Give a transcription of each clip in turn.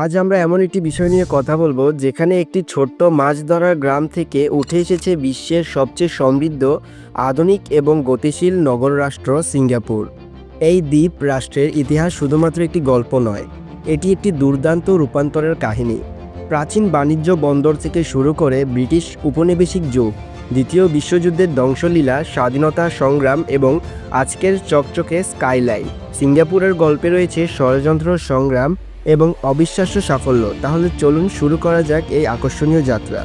আজ আমরা এমন একটি বিষয় নিয়ে কথা বলবো যেখানে একটি ছোট্ট মাছ ধরার গ্রাম থেকে উঠে এসেছে বিশ্বের সবচেয়ে সমৃদ্ধ, আধুনিক এবং গতিশীল নগর রাষ্ট্র সিঙ্গাপুর। এই দ্বীপ রাষ্ট্রের ইতিহাস শুধুমাত্র একটি গল্প নয়, এটি একটি দুর্দান্ত রূপান্তরের কাহিনী। প্রাচীন বাণিজ্য বন্দর থেকে শুরু করে ব্রিটিশ উপনিবেশিক যুগ, দ্বিতীয় বিশ্বযুদ্ধের ধ্বংসলীলা, স্বাধীনতা সংগ্রাম এবং আজকের চকচকে স্কাইলাইন, সিঙ্গাপুরের গল্পে রয়েছে ষড়যন্ত্র, সংগ্রাম এবং অবিশ্বাস্য সাফল্য। তাহলে চলুন শুরু করা যাক এই আকর্ষণীয় যাত্রা।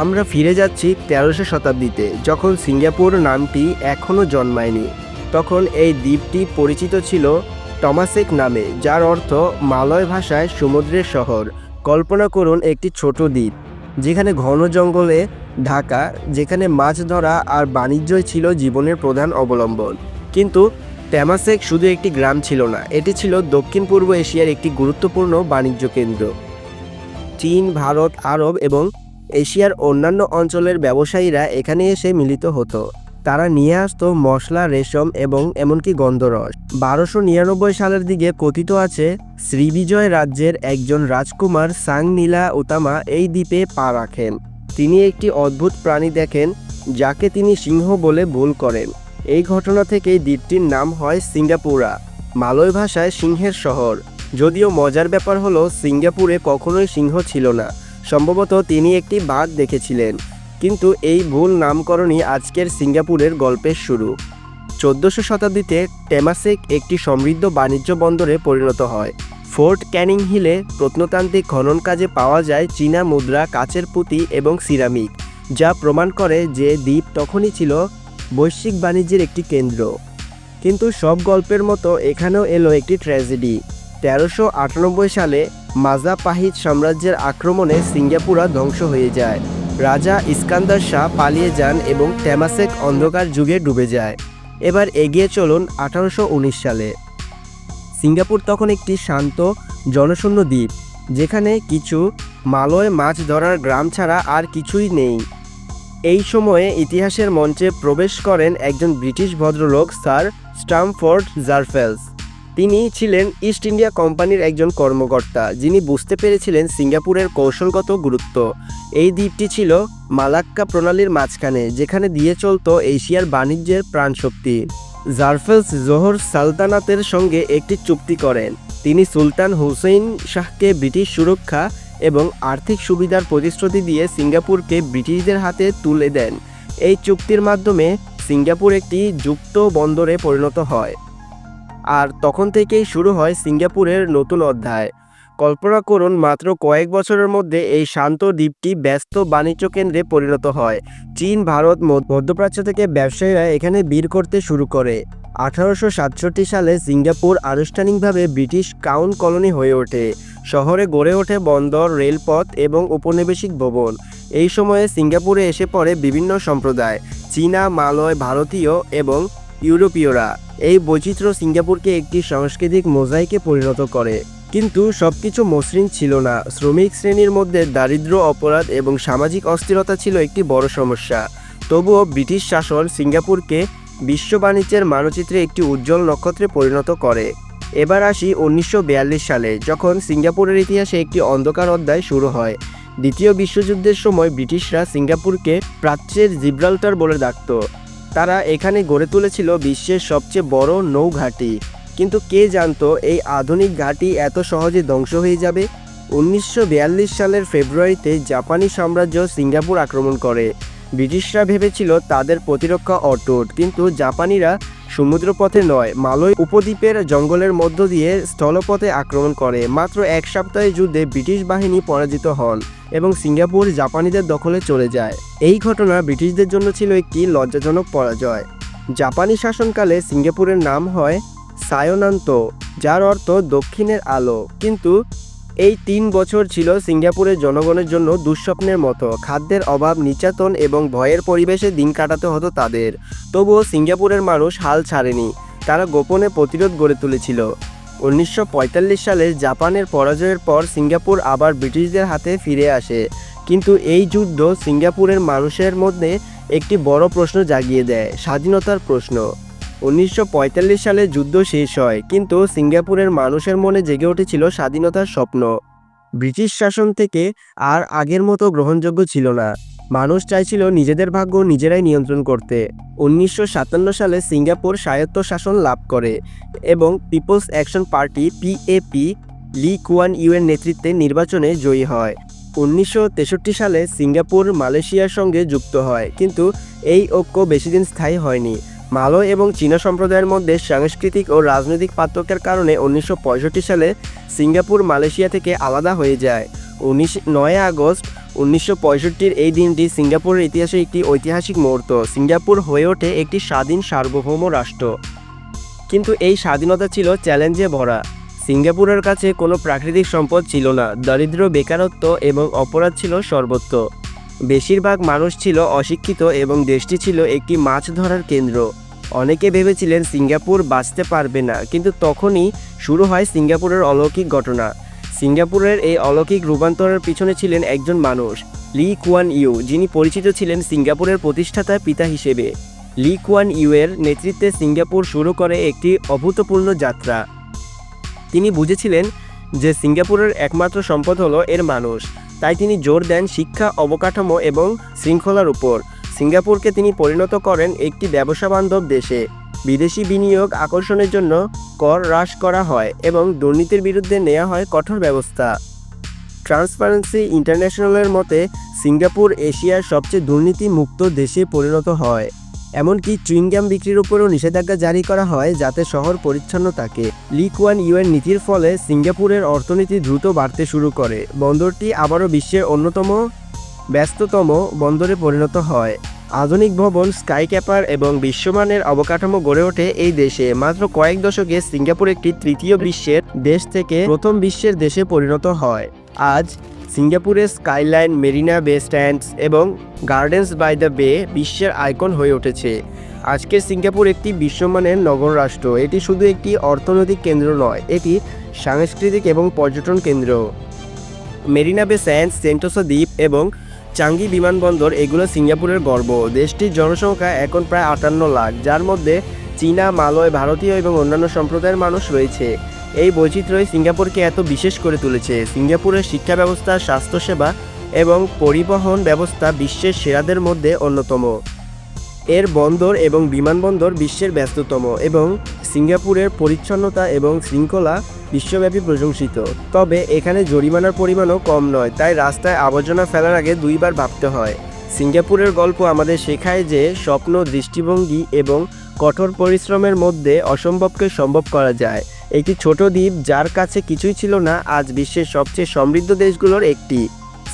আমরা ফিরে যাচ্ছি 1300 শতাব্দীতে, যখন সিঙ্গাপুর নামটি এখনও জন্মায়নি। তখন এই দ্বীপটি পরিচিত ছিল টমাসেক নামে, যার অর্থ মালয় ভাষায় সমুদ্রের শহর। কল্পনা করুন একটি ছোট দ্বীপ যেখানে ঘন জঙ্গলে ঢাকা, যেখানে মাছ ধরা আর বাণিজ্যই ছিল জীবনের প্রধান অবলম্বন। কিন্তু টেমাসেক শুধু একটি গ্রাম ছিল না, এটি ছিল দক্ষিণ পূর্ব এশিয়ার একটি গুরুত্বপূর্ণ বাণিজ্য কেন্দ্র। চীন, ভারত, আরব এবং এশিয়ার অন্যান্য অঞ্চলের ব্যবসায়ীরা এখানে এসে মিলিত হতো। তারা নিয়ে আসতো মশলা, রেশম এবং এমনকি গন্ধরস। 1299 সালের দিকে কথিত আছে শ্রীবিজয় রাজ্যের একজন রাজকুমার সাং নীলা উতামা এই দ্বীপে পা রাখেন। তিনি একটি অদ্ভুত প্রাণী দেখেন যাকে তিনি সিংহ বলে ভুল করেন। এই ঘটনা থেকেই দ্বীপটির নাম হয় সিঙ্গাপুরা, মালয় ভাষায় সিংহের শহর। যদিও মজার ব্যাপার হলো সিঙ্গাপুরে কখনোই সিংহ ছিল না, সম্ভবত তিনি একটি বাঘ দেখেছিলেন। কিন্তু এই ভুল নামকরণই আজকের সিঙ্গাপুরের গল্পের শুরু। 1400 শতাব্দীতে টেমাসেক একটি সমৃদ্ধ বাণিজ্য বন্দরে পরিণত হয়। ফোর্ট ক্যানিং হিলে প্রত্নতান্ত্রিক খনন কাজে পাওয়া যায় চীনা মুদ্রা, কাচের পুঁতি এবং সিরামিক, যা প্রমাণ করে যে দ্বীপ তখনই ছিল বৈশ্বিক বাণিজ্যের একটি কেন্দ্র। কিন্তু সব গল্পের মতো এখানেও এলো একটি ট্র্যাজেডি। 1398 সালে মাজাপাহিত সাম্রাজ্যের আক্রমণে সিঙ্গাপুরা ধ্বংস হয়ে যায়। রাজা ইস্কান্দার শাহ পালিয়ে যান এবং টেমাসেক অন্ধকার যুগে ডুবে যায়। এবার এগিয়ে চলুন 1819 সালে। সিঙ্গাপুর তখন একটি শান্ত, জনশূন্য দ্বীপ, যেখানে কিছু মালয় মাছ ধরার গ্রাম ছাড়া আর কিছুই নেই। এই সময়ে ইতিহাসের মঞ্চে প্রবেশ করেন একজন ব্রিটিশ ভদ্রলোক, স্যার স্ট্যামফোর্ড রাফেলস। তিনি ছিলেন ইস্ট ইন্ডিয়া কোম্পানির একজন কর্মকর্তা, যিনি বুঝতে পেরেছিলেন সিঙ্গাপুরের কৌশলগত গুরুত্ব। এই দ্বীপটি ছিল মালাক্কা প্রণালীর মাঝখানে, যেখানে দিয়ে চলত এশিয়ার বাণিজ্যের প্রাণশক্তি। রাফেলস জোহর সালতানাতের সঙ্গে একটি চুক্তি করেন। তিনি সুলতান হুসেইন শাহকে ব্রিটিশ সুরক্ষা এবং আর্থিক সুবিধার প্রতিশ্রুতি দিয়ে সিঙ্গাপুরকে ব্রিটিশদের হাতে তুলে দেন। এই চুক্তির মাধ্যমে সিঙ্গাপুর একটি যুক্ত বন্দরে পরিণত হয়। আর তখন থেকেই শুরু হয় সিঙ্গাপুরের নতুন অধ্যায়। কল্পনা করুন, মাত্র কয়েক বছরের মধ্যে এই শান্ত দ্বীপটি ব্যস্ত বাণিজ্য কেন্দ্রে পরিণত হয়। চীন, ভারত, মধ্যপ্রাচ্য থেকে ব্যবসায়ীরা এখানে ভিড় করতে শুরু করে। 1867 সালে সিঙ্গাপুর আনুষ্ঠানিকভাবে ব্রিটিশ ক্রাউন কলোনি হয়ে ওঠে। শহরে গড়ে ওঠে বন্দর, রেলপথ এবং উপনিবেশিক ভবন। এই সময়ে সিঙ্গাপুরে এসে পড়ে বিভিন্ন সম্প্রদায়, চীনা, মালয়, ভারতীয় এবং ইউরোপীয়রা। এই বৈচিত্র্য সিঙ্গাপুরকে একটি সাংস্কৃতিক মোজাইকে পরিণত করে। কিন্তু সবকিছু মসৃণ ছিল না। শ্রমিক শ্রেণীর মধ্যে দারিদ্র্য, অপরাধ এবং সামাজিক অস্থিরতা ছিল একটি বড় সমস্যা। তবুও ব্রিটিশ শাসন সিঙ্গাপুরকে বিশ্ব বাণিজ্যের মানচিত্রে একটি উজ্জ্বল নক্ষত্রে পরিণত করে। এবার আসি 1942 সালে, যখন সিঙ্গাপুরের ইতিহাসে একটি অন্ধকার অধ্যায় শুরু হয়। দ্বিতীয় বিশ্বযুদ্ধের সময় ব্রিটিশরা সিঙ্গাপুরকে প্রাচ্যের জিব্রাল্টার বলে ডাকত। তারা এখানে গড়ে তুলেছিল বিশ্বের সবচেয়ে বড় নৌঘাঁটি। কিন্তু কে জানতো এই আধুনিক ঘাঁটি এত সহজে ধ্বংস হয়ে যাবে? 1942 সালের ফেব্রুয়ারিতে জাপানি সাম্রাজ্য সিঙ্গাপুর আক্রমণ করে। ব্রিটিশরা ভেবেছিল তাদের প্রতিরক্ষা অটুট, কিন্তু জাপানিরা সমুদ্রপথে নয়, মালয় উপদ্বীপের জঙ্গলের মধ্য দিয়ে স্থলপথে আক্রমণ করে। মাত্র এক সপ্তাহের যুদ্ধে ব্রিটিশ বাহিনী পরাজিত হন এবং সিঙ্গাপুর জাপানিদের দখলে চলে যায়। এই ঘটনা ব্রিটিশদের জন্য ছিল একটি লজ্জাজনক পরাজয়। জাপানি শাসনকালে সিঙ্গাপুরের নাম হয় সায়োনান্তো, যার অর্থ দক্ষিণের আলো। কিন্তু এই 3 বছর ছিল সিঙ্গাপুরের জনগণের জন্য দুঃস্বপ্নের মতো। খাদ্যের অভাব, নির্যাতন এবং ভয়ের পরিবেশে দিন কাটাতে হতো তাদের। তবুও সিঙ্গাপুরের মানুষ হাল ছাড়েনি। তারা গোপনে প্রতিরোধ গড়ে তুলেছিল। 1945 সালে জাপানের পরাজয়ের পর সিঙ্গাপুর আবার ব্রিটিশদের হাতে ফিরে আসে। কিন্তু এই যুদ্ধ সিঙ্গাপুরের মানুষের মধ্যে একটি বড় প্রশ্ন জাগিয়ে দেয়, স্বাধীনতার প্রশ্ন। 1945 সালে যুদ্ধ শেষ হয়, কিন্তু সিঙ্গাপুরের মানুষের মনে জেগে উঠেছিল স্বাধীনতার স্বপ্ন। ব্রিটিশ শাসন থেকে আর আগের মতো গ্রহণযোগ্য ছিল না। মানুষ চাইছিল নিজেদের ভাগ্য নিজেরাই নিয়ন্ত্রণ করতে। 1957 সালে সিঙ্গাপুর স্বায়ত্তশাসন লাভ করে এবং পিপলস অ্যাকশন পার্টি পিএপি লি কুয়ান ইউয়ের নেতৃত্বে নির্বাচনে জয়ী হয়। 1963 সালে সিঙ্গাপুর মালয়েশিয়ার সঙ্গে যুক্ত হয়, কিন্তু এই ঐক্য বেশিদিন স্থায়ী হয়নি। মালয় এবং চীনা সম্প্রদায়ের মধ্যে সাংস্কৃতিক ও রাজনৈতিক পার্থক্যের কারণে 1965 সালে সিঙ্গাপুর মালয়েশিয়া থেকে আলাদা হয়ে যায়। 9 আগস্ট 1965 এই দিনটি সিঙ্গাপুরের ইতিহাসে একটি ঐতিহাসিক মুহূর্ত। সিঙ্গাপুর হয়ে ওঠে একটি স্বাধীন সার্বভৌম রাষ্ট্র। কিন্তু এই স্বাধীনতা ছিল চ্যালেঞ্জে ভরা। সিঙ্গাপুরের কাছে কোনো প্রাকৃতিক সম্পদ ছিল না, দারিদ্র্য, বেকারত্ব এবং অপরাধ ছিল সর্বত্র। বেশিরভাগ মানুষ ছিল অশিক্ষিত এবং দেশটি ছিল একটি মাছ ধরার কেন্দ্র। অনেকে ভেবেছিলেন সিঙ্গাপুর বাঁচতে পারবে না, কিন্তু তখনই শুরু হয় সিঙ্গাপুরের অলৌকিক ঘটনা। সিঙ্গাপুরের এই অলৌকিক রূপান্তরের পিছনে ছিলেন একজন মানুষ, লি কুয়ান ইউ, যিনি পরিচিত ছিলেন সিঙ্গাপুরের প্রতিষ্ঠাতা পিতা হিসেবে। লি কুয়ান ইউয়ের নেতৃত্বে সিঙ্গাপুর শুরু করে একটি অভূতপূর্ণ যাত্রা। তিনি বুঝেছিলেন যে সিঙ্গাপুরের একমাত্র সম্পদ হলো এর মানুষ, তাই তিনি জোর দেন শিক্ষা, অবকাঠামো এবং শৃঙ্খলার উপর। সিঙ্গাপুরকে তিনি পরিণত করেন একটি ব্যবসাবান্ধব দেশে। বিদেশি বিনিয়োগ আকর্ষণের জন্য কর হ্রাস করা হয় এবং দুর্নীতির বিরুদ্ধে নেওয়া হয় কঠোর ব্যবস্থা। ট্রান্সপারেন্সি ইন্টারন্যাশনালের মতে সিঙ্গাপুর এশিয়ার সবচেয়ে দুর্নীতিমুক্ত দেশে পরিণত হয়। এমনকি চুইংগাম বিক্রির উপরও নিষেধাজ্ঞা জারি করা হয় যাতে শহর পরিচ্ছন্ন থাকে। লি কুয়ান ইউয়ের নীতির ফলে সিঙ্গাপুরের অর্থনীতি দ্রুত বাড়তে শুরু করে। বন্দরটি আবারও বিশ্বের অন্যতম ব্যস্ততম বন্দরে পরিণত হয়। আধুনিক ভবন, স্কাইক্যাপার এবং বিশ্বমানের অবকাঠামো গড়ে ওঠে এই দেশে। মাত্র কয়েক দশকে সিঙ্গাপুর একটি তৃতীয় বিশ্বের দেশ থেকে প্রথম বিশ্বের দেশে পরিণত হয়। আজ সিঙ্গাপুরের স্কাইলাইন, মেরিনা বে স্ট্যান্ডস এবং গার্ডেন্স বাই দ্য বে বিশ্বের আইকন হয়ে উঠেছে। আজকের সিঙ্গাপুর একটি বিশ্বমানের নগর রাষ্ট্র। এটি শুধু একটি অর্থনৈতিক কেন্দ্র নয়, এটি সাংস্কৃতিক এবং পর্যটন কেন্দ্র। মেরিনা বে স্যান্ডস, সেন্টোসা দ্বীপ এবং চাঙ্গি বিমানবন্দর এগুলো সিঙ্গাপুরের গর্ব। দেশটির জনসংখ্যা এখন প্রায় 58 লাখ, যার মধ্যে চীনা, মালয়, ভারতীয় এবং অন্যান্য সম্প্রদায়ের মানুষ রয়েছে। এই বৈচিত্র্যই সিঙ্গাপুরকে এত বিশেষ করে তুলেছে। সিঙ্গাপুরের শিক্ষা ব্যবস্থা, স্বাস্থ্যসেবা এবং পরিবহন ব্যবস্থা বিশ্বের সেরাদের মধ্যে অন্যতম। এর বন্দর এবং বিমানবন্দর বিশ্বের ব্যস্ততম এবং সিঙ্গাপুরের পরিচ্ছন্নতা এবং শৃঙ্খলা বিশ্বব্যাপী প্রশংসিত। তবে এখানে জরিমানার পরিমাণও কম নয়, তাই রাস্তায় আবর্জনা ফেলার আগে দুইবার ভাবতে হয়। সিঙ্গাপুরের গল্প আমাদের শেখায় যে স্বপ্ন, দৃষ্টিভঙ্গি এবং কঠোর পরিশ্রমের মধ্যে অসম্ভবকে সম্ভব করা যায়। একটি ছোট দ্বীপ যার কাছে কিছুই ছিল না, আজ বিশ্বের সবচেয়ে সমৃদ্ধ দেশগুলোর একটি।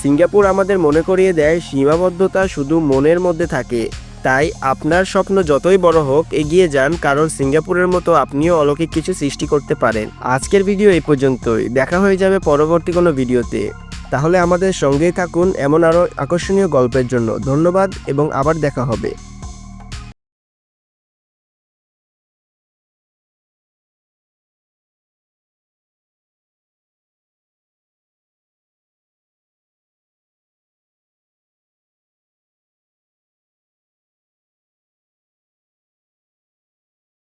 সিঙ্গাপুর আমাদের মনে করিয়ে দেয় সীমাবদ্ধতা শুধু মনের মধ্যে থাকে। তাই আপনার স্বপ্ন যতই বড় হোক, এগিয়ে যান, কারণ সিঙ্গাপুরের মতো আপনিও অলৌকিক কিছু সৃষ্টি করতে পারেন। আজকের ভিডিও এই পর্যন্তই। দেখা হয়ে যাবে পরবর্তী কোনো ভিডিওতে। তাহলে আমাদের সঙ্গেই থাকুন এমন আরও আকর্ষণীয় গল্পের জন্য। ধন্যবাদ এবং আবার দেখা হবে।